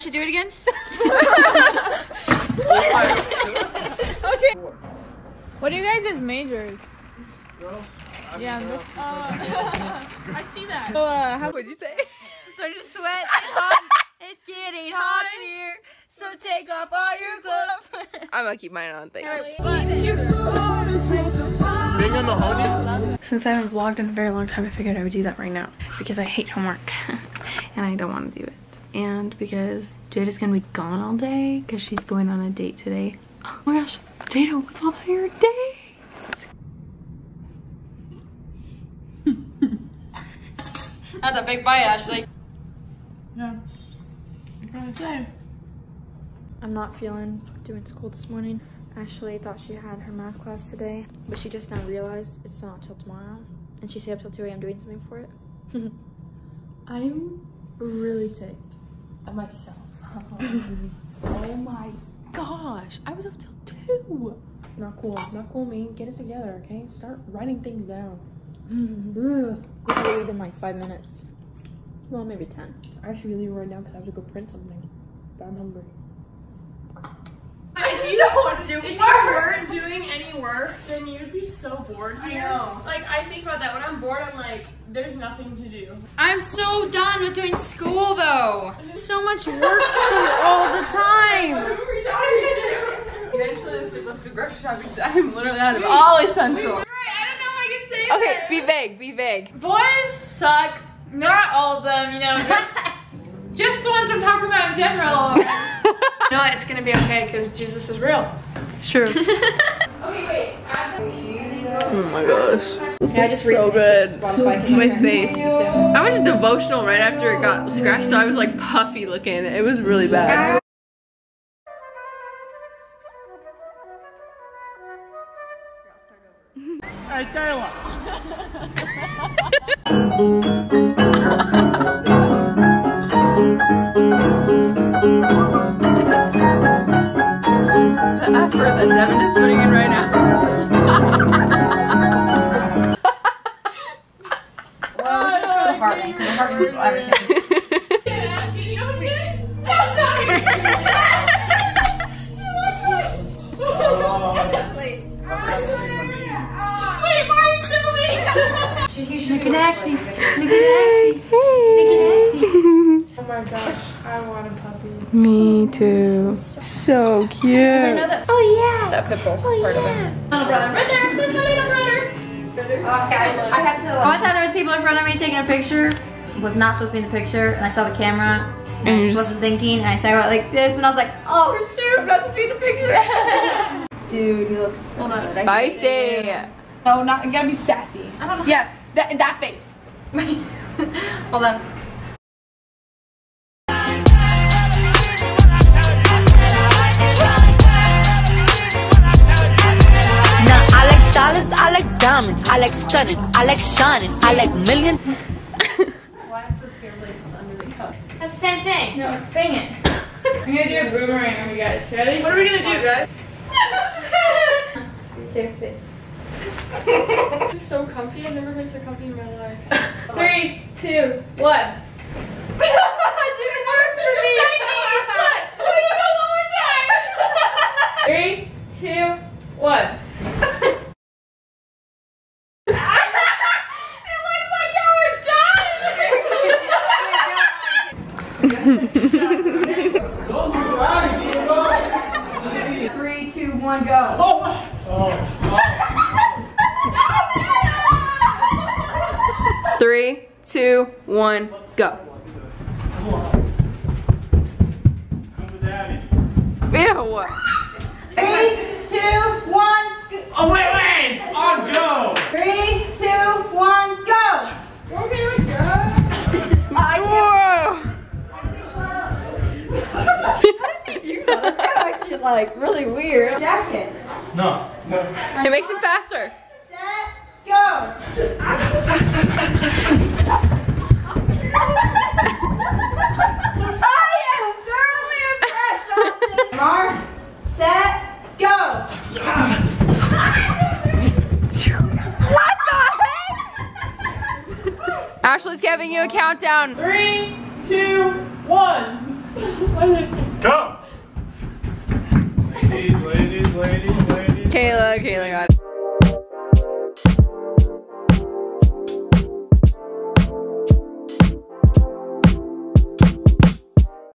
Should do it again? Okay. What are you guys' majors? Yeah, I see that. So, how would you say? Start to sweat. It's getting hot in here, so take off all your clothes. I'm gonna keep mine on, thanks. Since I haven't vlogged in a very long time, I figured I would do that right now because I hate homework and I don't want to do it. And because Jada's gonna be gone all day because she's going on a date today. Oh my gosh, Jada, what's all about your dates? That's a big bite, Ashley. Yeah, I'm trying to say. I'm not feeling doing school this morning. Ashley thought she had her math class today, but she just now realized it's not till tomorrow. And she stayed up till 2 a.m. doing something for it. I'm really ticked at myself. Oh my gosh, I was up till 2. Not cool, man. Get it together, okay? Start writing things down. We have to leave in like 5 minutes. Well, maybe 10. I should leave right now because I have to go print something. But I'm hungry. You don't want to do work. If you weren't doing any work, then you'd be so bored. I know. Like, I think about that. When I'm bored, I'm like, there's nothing to do. I'm so done with doing school, though. So much work to do all the time. What are we talking to? Eventually, let's do grocery shopping because I'm literally out of all essentials. Okay, be vague, be vague. Boys suck. Not all of them, you know, just the ones I'm talking about in general. You know what? It's gonna be okay because Jesus is real. It's true. Okay, wait. Oh my gosh. Yeah, I just So good. My face. I went to devotional right after it got scratched, so I was like puffy looking. It was really bad. Hey, Taylor. The effort that Devin is putting in right now. Well, it's for the heart. The heart moves everything. Look at Ashley. Look at Ashley. Look at Ashley. Oh my gosh, I want a puppy. Me too. So cute. Oh yeah. That pit bull's part of it. Little brother. Right there. There's a little brother. Okay, I have to. One time there was people in front of me taking a picture. Was not supposed to be in the picture, and I saw the camera. And I wasn't thinking, and I said like this, and I was like, oh shoot, I'm not supposed to be in the picture. Dude, you look so Spicy. No, not, you gotta be sassy. I don't know. Yeah, that face. Hold on. Now I like dollars, I like diamonds, I like stunning, I like shining, I like million. Why I'm so scared like it's under the cup? That's the same thing. No, dang it. I'm gonna do a boomerang on you guys. Ready? What are we gonna do, guys? 3, 2, 3. This is so comfy. I've never been so comfy in my life. 3, 2, 1. It didn't work for me. Wait, go one more time. 3, 2, 1. It looks like y'all are dying. 3, 2, 1, go. Three, 2, 1, go. Ew. 3, 2, 1, go. Oh, wait! On go! 3, 2, 1, go. Okay, let's go. How does he do that? That's kind of actually like really weird. Jacket. No. It makes it faster. Set, go. I am thoroughly impressed, Austin. Mark, set, go. What the heck? Ashley's giving you a countdown. 3, 2, 1. Go! Ladies, ladies, ladies, ladies. Kayla got